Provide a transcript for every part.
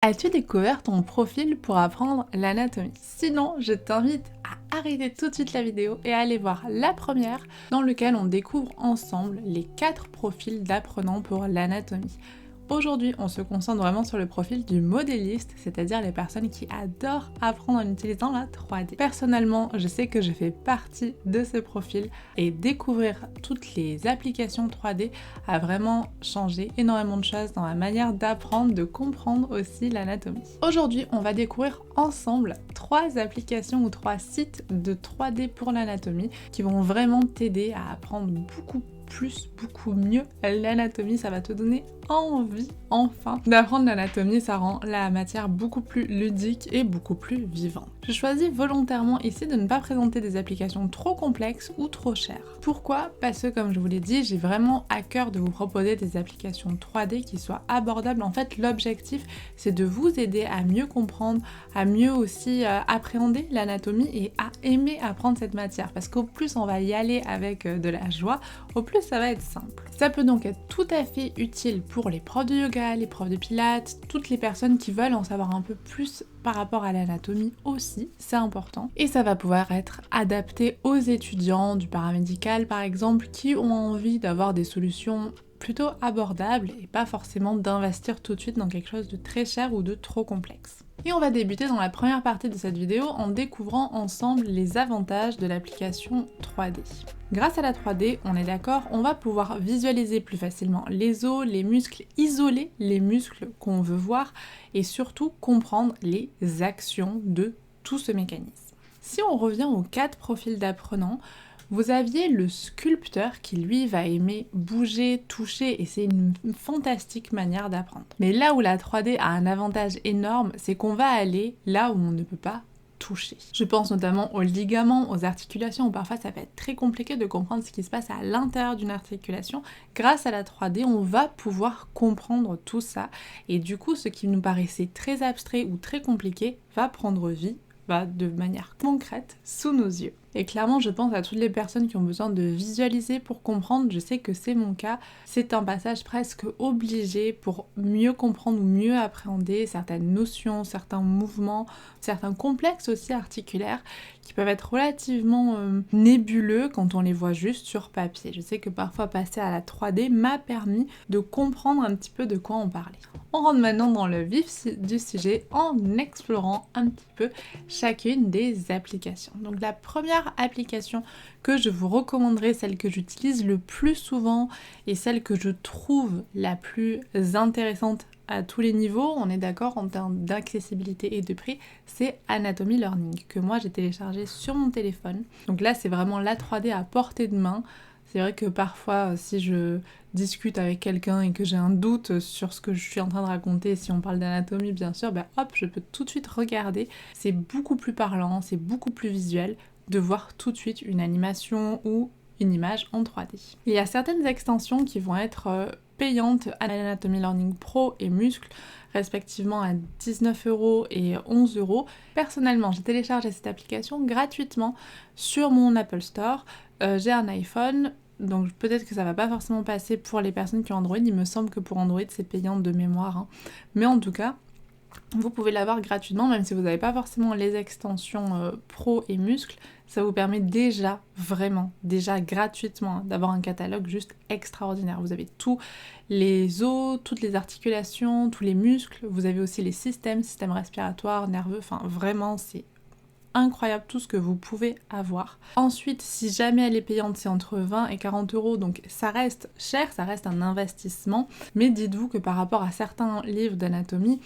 As-tu découvert ton profil pour apprendre l'anatomie? Sinon, je t'invite à arrêter tout de suite la vidéo et à aller voir la première dans laquelle on découvre ensemble les 4 profils d'apprenants pour l'anatomie. Aujourd'hui, on se concentre vraiment sur le profil du modéliste, c'est-à-dire les personnes qui adorent apprendre en utilisant la 3D. Personnellement, je sais que je fais partie de ce profil et découvrir toutes les applications 3D a vraiment changé énormément de choses dans la manière d'apprendre, de comprendre aussi l'anatomie. Aujourd'hui, on va découvrir ensemble 3 applications ou 3 sites de 3D pour l'anatomie qui vont vraiment t'aider à apprendre beaucoup mieux l'anatomie. Ça va te donner envie enfin d'apprendre l'anatomie. Ça rend la matière beaucoup plus ludique et beaucoup plus vivante. Je choisis volontairement ici de ne pas présenter des applications trop complexes ou trop chères. Pourquoi? Parce que comme je vous l'ai dit, j'ai vraiment à cœur de vous proposer des applications 3D qui soient abordables. En fait, l'objectif, c'est de vous aider à mieux comprendre, à mieux aussi appréhender l'anatomie et à aimer apprendre cette matière. Parce qu'au plus on va y aller avec de la joie, au plus ça va être simple. Ça peut donc être tout à fait utile pour les profs de yoga, les profs de pilates, toutes les personnes qui veulent en savoir un peu plus par rapport à l'anatomie aussi, c'est important. Et ça va pouvoir être adapté aux étudiants du paramédical par exemple qui ont envie d'avoir des solutions plutôt abordables et pas forcément d'investir tout de suite dans quelque chose de très cher ou de trop complexe. Et on va débuter dans la première partie de cette vidéo en découvrant ensemble les avantages de l'application 3D. Grâce à la 3D, on est d'accord, on va pouvoir visualiser plus facilement les os, les muscles, isoler les muscles qu'on veut voir et surtout comprendre les actions de tout ce mécanisme. Si on revient aux 4 profils d'apprenants, vous aviez le sculpteur qui lui va aimer bouger, toucher et c'est une fantastique manière d'apprendre. Mais là où la 3D a un avantage énorme, c'est qu'on va aller là où on ne peut pas toucher. Je pense notamment aux ligaments, aux articulations où parfois ça peut être très compliqué de comprendre ce qui se passe à l'intérieur d'une articulation. Grâce à la 3D, on va pouvoir comprendre tout ça et du coup ce qui nous paraissait très abstrait ou très compliqué va prendre vie de manière concrète sous nos yeux. Et clairement, je pense à toutes les personnes qui ont besoin de visualiser pour comprendre, je sais que c'est mon cas, c'est un passage presque obligé pour mieux comprendre ou mieux appréhender certaines notions, certains mouvements, certains complexes aussi articulaires qui peuvent être relativement nébuleux quand on les voit juste sur papier. Je sais que parfois passer à la 3D m'a permis de comprendre un petit peu de quoi on parlait. On rentre maintenant dans le vif du sujet en explorant un petit peu chacune des applications. Donc la première application que je vous recommanderais, celle que j'utilise le plus souvent et celle que je trouve la plus intéressante à tous les niveaux, on est d'accord en termes d'accessibilité et de prix, c'est Anatomy Learning que moi j'ai téléchargé sur mon téléphone. Donc là c'est vraiment la 3D à portée de main. C'est vrai que parfois, si je discute avec quelqu'un et que j'ai un doute sur ce que je suis en train de raconter, si on parle d'anatomie bien sûr, hop, je peux tout de suite regarder. C'est beaucoup plus parlant, c'est beaucoup plus visuel de voir tout de suite une animation ou une image en 3D. Il y a certaines extensions qui vont être payantes à Anatomy Learning Pro et Muscle, respectivement à 19€ et 11€. Personnellement, j'ai téléchargé cette application gratuitement sur mon Apple Store. J'ai un iPhone, donc peut-être que ça va pas forcément passer pour les personnes qui ont Android. Il me semble que pour Android c'est payant de mémoire, hein. Mais en tout cas, vous pouvez l'avoir gratuitement, même si vous n'avez pas forcément les extensions Pro et Muscle. Ça vous permet déjà gratuitement d'avoir un catalogue juste extraordinaire. Vous avez tous les os, toutes les articulations, tous les muscles. Vous avez aussi les systèmes respiratoires, nerveux. Enfin vraiment c'est incroyable tout ce que vous pouvez avoir. Ensuite, si jamais elle est payante, c'est entre 20 et 40€, donc ça reste cher, ça reste un investissement. Mais dites-vous que par rapport à certains livres d'anatomie,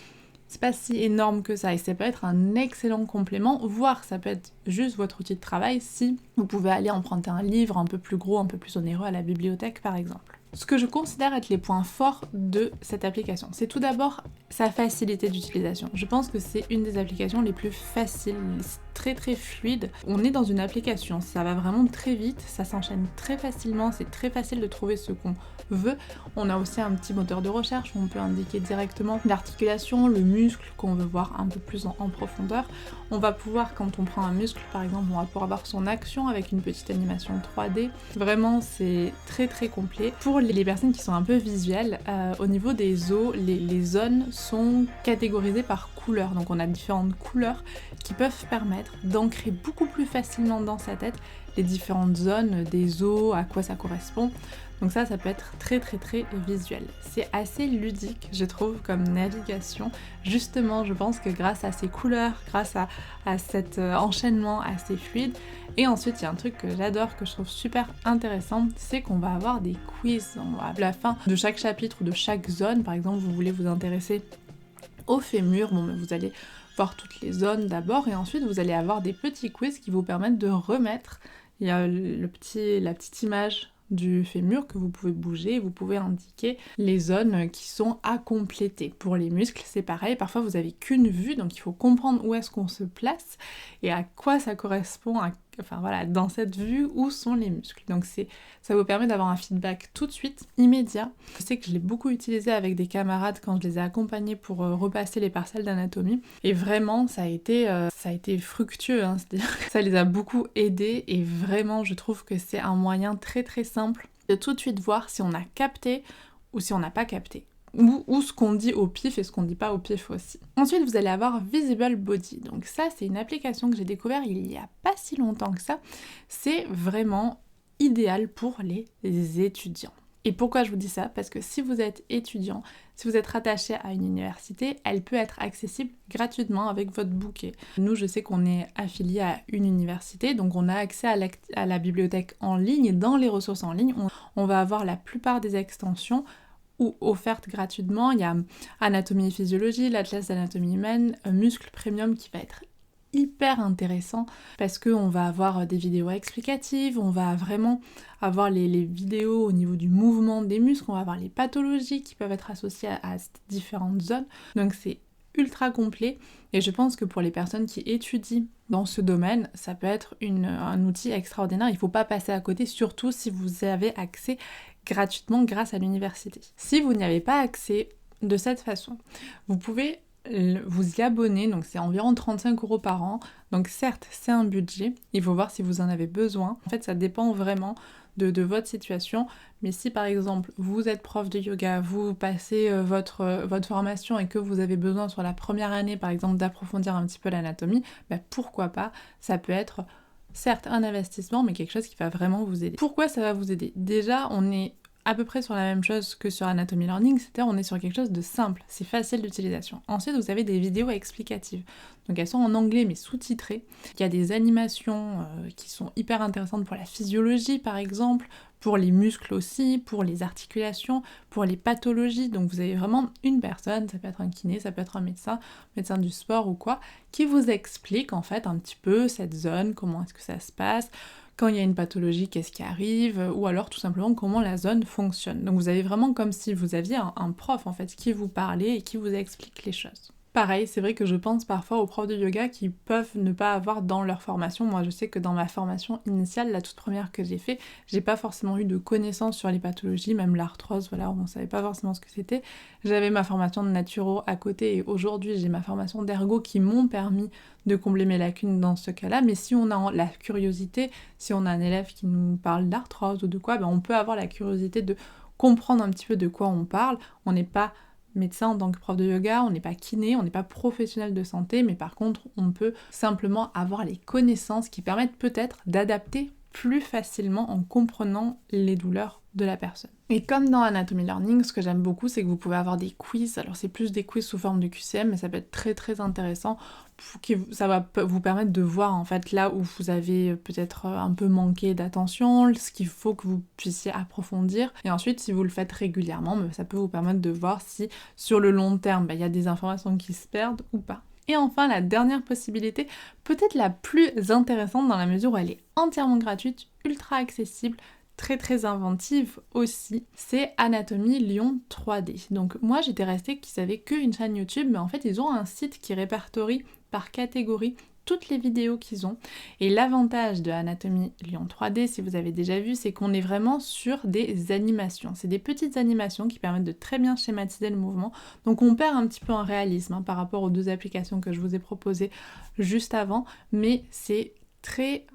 c'est pas si énorme que ça et ça peut être un excellent complément, voire ça peut être juste votre outil de travail si vous pouvez aller emprunter un livre un peu plus gros, un peu plus onéreux à la bibliothèque par exemple. Ce que je considère être les points forts de cette application, c'est tout d'abord sa facilité d'utilisation. Je pense que c'est une des applications les plus faciles, très fluide. On est dans une application, ça va vraiment très vite, ça s'enchaîne très facilement, c'est très facile de trouver ce qu'on veut. On a aussi un petit moteur de recherche où on peut indiquer directement l'articulation, le muscle qu'on veut voir un peu plus en profondeur. On va pouvoir, quand on prend un muscle par exemple, on va pouvoir voir son action avec une petite animation 3D. Vraiment c'est très complet. Pour les personnes qui sont un peu visuelles, au niveau des os, les zones sont catégorisés par couleur. Donc on a différentes couleurs qui peuvent permettre d'ancrer beaucoup plus facilement dans sa tête les différentes zones des os, à quoi ça correspond. Donc ça peut être très visuel. C'est assez ludique, je trouve, comme navigation. Justement, je pense que grâce à ces couleurs, grâce à cet enchaînement assez fluide. Et ensuite, il y a un truc que j'adore, que je trouve super intéressant, c'est qu'on va avoir des quiz. À la fin de chaque chapitre ou de chaque zone, par exemple, vous voulez vous intéresser au fémur, mais vous allez voir toutes les zones d'abord, et ensuite vous allez avoir des petits quiz qui vous permettent de remettre. Il y a la petite image du fémur que vous pouvez bouger, vous pouvez indiquer les zones qui sont à compléter. Pour les muscles, c'est pareil, parfois vous avez qu'une vue, donc il faut comprendre où est-ce qu'on se place et à quoi ça correspond, dans cette vue, où sont les muscles. Donc ça vous permet d'avoir un feedback tout de suite, immédiat. Je sais que je l'ai beaucoup utilisé avec des camarades quand je les ai accompagnés pour repasser les parcelles d'anatomie, et vraiment ça a été fructueux, c'est-à-dire que ça les a beaucoup aidés, et vraiment je trouve que c'est un moyen très simple de tout de suite voir si on a capté ou si on n'a pas capté. Ou ce qu'on dit au pif et ce qu'on dit pas au pif aussi. Ensuite, vous allez avoir Visible Body. Donc ça, c'est une application que j'ai découvert il y a pas si longtemps que ça. C'est vraiment idéal pour les étudiants. Et pourquoi je vous dis ça? Parce que si vous êtes étudiant, si vous êtes rattaché à une université, elle peut être accessible gratuitement avec votre bouquet. Nous, je sais qu'on est affilié à une université, donc on a accès à la bibliothèque en ligne, et dans les ressources en ligne, on va avoir la plupart des extensions ou offertes gratuitement. Il y a Anatomie et Physiologie, l'Atlas d'Anatomie Humaine, Muscle Premium qui va être hyper intéressant parce qu'on va avoir des vidéos explicatives, on va vraiment avoir les vidéos au niveau du mouvement des muscles, on va avoir les pathologies qui peuvent être associées à différentes zones. Donc c'est ultra complet, et je pense que pour les personnes qui étudient dans ce domaine, ça peut être un outil extraordinaire. Il ne faut pas passer à côté, surtout si vous avez accès gratuitement grâce à l'université. Si vous n'y avez pas accès de cette façon, vous pouvez vous y abonner, donc c'est environ 35 € par an. Donc certes, c'est un budget, il faut voir si vous en avez besoin. En fait, ça dépend vraiment de votre situation, mais si par exemple vous êtes prof de yoga, vous passez votre formation et que vous avez besoin sur la première année par exemple d'approfondir un petit peu l'anatomie, pourquoi pas, ça peut être certes un investissement, mais quelque chose qui va vraiment vous aider. Pourquoi ça va vous aider? Déjà, on est à peu près sur la même chose que sur Anatomy Learning, c'est-à-dire on est sur quelque chose de simple, c'est facile d'utilisation. Ensuite, vous avez des vidéos explicatives. Donc elles sont en anglais mais sous-titrées. Il y a des animations qui sont hyper intéressantes pour la physiologie par exemple, pour les muscles aussi, pour les articulations, pour les pathologies. Donc vous avez vraiment une personne, ça peut être un kiné, ça peut être un médecin du sport ou quoi, qui vous explique en fait un petit peu cette zone, comment est-ce que ça se passe, quand il y a une pathologie, qu'est-ce qui arrive, ou alors tout simplement comment la zone fonctionne. Donc vous avez vraiment comme si vous aviez un prof en fait qui vous parlait et qui vous explique les choses. Pareil, c'est vrai que je pense parfois aux profs de yoga qui peuvent ne pas avoir dans leur formation. Moi, je sais que dans ma formation initiale, la toute première que j'ai fait, j'ai pas forcément eu de connaissances sur les pathologies, même l'arthrose, voilà, on savait pas forcément ce que c'était. J'avais ma formation de naturo à côté, et aujourd'hui, j'ai ma formation d'ergo qui m'ont permis de combler mes lacunes dans ce cas-là. Mais si on a la curiosité, si on a un élève qui nous parle d'arthrose ou de quoi, on peut avoir la curiosité de comprendre un petit peu de quoi on parle. On n'est pas médecin en tant que prof de yoga, on n'est pas kiné, on n'est pas professionnel de santé, mais par contre on peut simplement avoir les connaissances qui permettent peut-être d'adapter plus facilement en comprenant les douleurs de la personne. Et comme dans Anatomy Learning, ce que j'aime beaucoup, c'est que vous pouvez avoir des quiz. Alors c'est plus des quiz sous forme de QCM, mais ça peut être très intéressant. Ça va vous permettre de voir en fait là où vous avez peut-être un peu manqué d'attention, ce qu'il faut que vous puissiez approfondir. Et ensuite, si vous le faites régulièrement, ça peut vous permettre de voir si sur le long terme, il y a des informations qui se perdent ou pas. Et enfin, la dernière possibilité, peut-être la plus intéressante dans la mesure où elle est entièrement gratuite, ultra accessible, très inventive aussi, c'est Anatomie Lyon 3D. Donc moi j'étais restée qu'ils avaient qu'une chaîne YouTube, mais en fait ils ont un site qui répertorie par catégorie toutes les vidéos qu'ils ont. Et l'avantage de Anatomie Lyon 3D, si vous avez déjà vu, c'est qu'on est vraiment sur des animations. C'est des petites animations qui permettent de très bien schématiser le mouvement. Donc on perd un petit peu en réalisme par rapport aux deux applications que je vous ai proposées juste avant, mais c'est très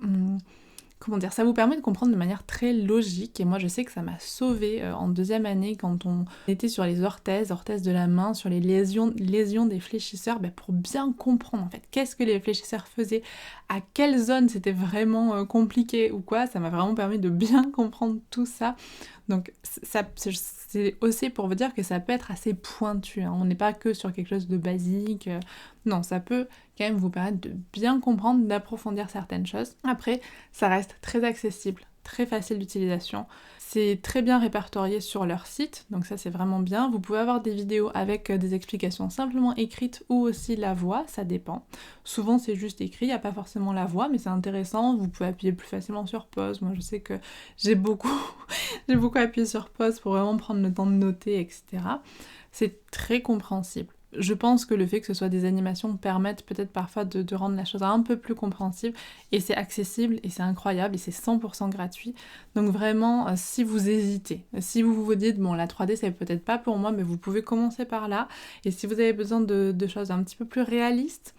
comment dire, ça vous permet de comprendre de manière très logique, et moi je sais que ça m'a sauvée en deuxième année quand on était sur les orthèses de la main, sur les lésions des fléchisseurs, pour bien comprendre en fait qu'est-ce que les fléchisseurs faisaient, à quelle zone c'était vraiment compliqué ou quoi, ça m'a vraiment permis de bien comprendre tout ça. Donc c'est aussi pour vous dire que ça peut être assez pointu, hein. On n'est pas que sur quelque chose de basique, non, ça peut quand même vous permettre de bien comprendre, d'approfondir certaines choses. Après, ça reste très accessible, très facile d'utilisation. C'est très bien répertorié sur leur site, donc ça c'est vraiment bien. Vous pouvez avoir des vidéos avec des explications simplement écrites ou aussi la voix, ça dépend. Souvent c'est juste écrit, il n'y a pas forcément la voix, mais c'est intéressant, vous pouvez appuyer plus facilement sur pause. Moi je sais que j'ai beaucoup appuyé sur pause pour vraiment prendre le temps de noter, etc. C'est très compréhensible. Je pense que le fait que ce soit des animations permettent peut-être parfois de rendre la chose un peu plus compréhensible, et c'est accessible et c'est incroyable et c'est 100% gratuit. Donc vraiment, si vous hésitez, si vous vous dites bon la 3D c'est peut-être pas pour moi, mais vous pouvez commencer par là, et si vous avez besoin de choses un petit peu plus réalistes,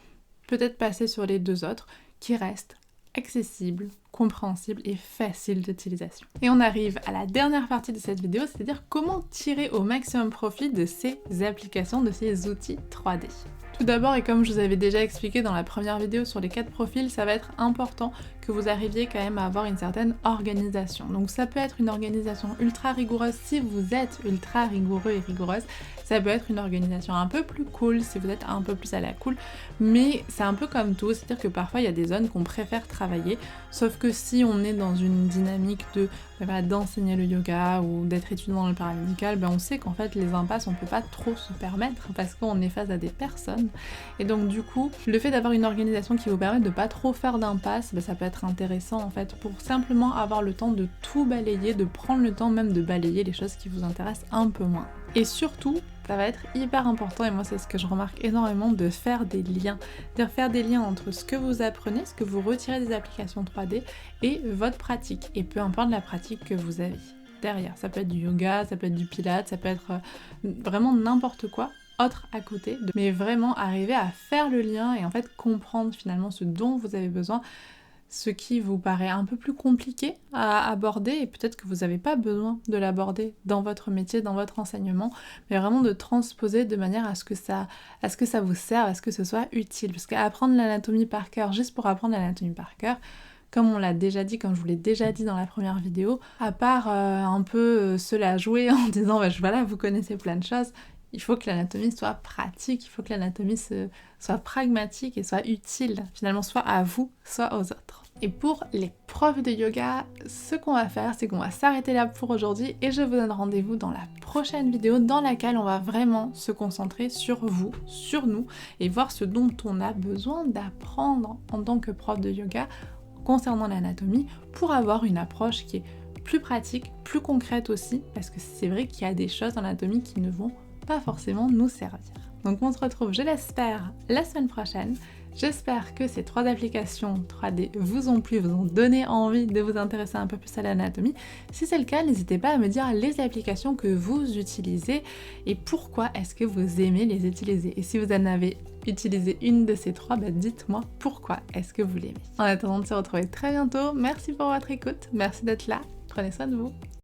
peut-être passer sur les deux autres qui restent accessible, compréhensible et facile d'utilisation. Et on arrive à la dernière partie de cette vidéo, c'est-à-dire comment tirer au maximum profit de ces applications, de ces outils 3D. Tout d'abord, et comme je vous avais déjà expliqué dans la première vidéo sur les 4 profils, ça va être important que vous arriviez quand même à avoir une certaine organisation. Donc ça peut être une organisation ultra rigoureuse si vous êtes ultra rigoureux et rigoureuse, ça peut être une organisation un peu plus cool si vous êtes un peu plus à la cool, mais c'est un peu comme tout, c'est-à-dire que parfois il y a des zones qu'on préfère travailler, sauf que si on est dans une dynamique d'enseigner le yoga ou d'être étudiant dans le paramédical, on sait qu'en fait les impasses on peut pas trop se permettre parce qu'on est face à des personnes, et donc du coup le fait d'avoir une organisation qui vous permet de pas trop faire d'impasses, ça peut être intéressant en fait pour simplement avoir le temps de tout balayer, de prendre le temps même de balayer les choses qui vous intéressent un peu moins. Et surtout, ça va être hyper important, et moi c'est ce que je remarque énormément, de faire des liens. C'est-à-dire faire des liens entre ce que vous apprenez, ce que vous retirez des applications 3D et votre pratique, et peu importe la pratique que vous avez derrière. Ça peut être du yoga, ça peut être du pilates, ça peut être vraiment n'importe quoi autre à côté, mais vraiment arriver à faire le lien et en fait comprendre finalement ce dont vous avez besoin, ce qui vous paraît un peu plus compliqué à aborder, et peut-être que vous n'avez pas besoin de l'aborder dans votre métier, dans votre enseignement, mais vraiment de transposer de manière à ce que ça vous serve, à ce que ce soit utile. Parce qu'apprendre l'anatomie par cœur, juste pour apprendre l'anatomie par cœur, comme on l'a déjà dit, comme je vous l'ai déjà dit dans la première vidéo, à part un peu se la jouer en disant voilà, vous connaissez plein de choses, il faut que l'anatomie soit pratique, il faut que l'anatomie soit pragmatique et soit utile, finalement, soit à vous, soit aux autres. Et pour les profs de yoga, ce qu'on va faire, c'est qu'on va s'arrêter là pour aujourd'hui, et je vous donne rendez-vous dans la prochaine vidéo dans laquelle on va vraiment se concentrer sur vous, sur nous, et voir ce dont on a besoin d'apprendre en tant que prof de yoga concernant l'anatomie pour avoir une approche qui est plus pratique, plus concrète aussi, parce que c'est vrai qu'il y a des choses en anatomie qui ne vont pas forcément nous servir. Donc on se retrouve, je l'espère, la semaine prochaine. J'espère que ces 3 applications 3D vous ont plu, vous ont donné envie de vous intéresser un peu plus à l'anatomie. Si c'est le cas, n'hésitez pas à me dire les applications que vous utilisez et pourquoi est-ce que vous aimez les utiliser. Et si vous en avez utilisé une de ces 3, dites-moi pourquoi est-ce que vous l'aimez. En attendant de se retrouver très bientôt, merci pour votre écoute, merci d'être là, prenez soin de vous.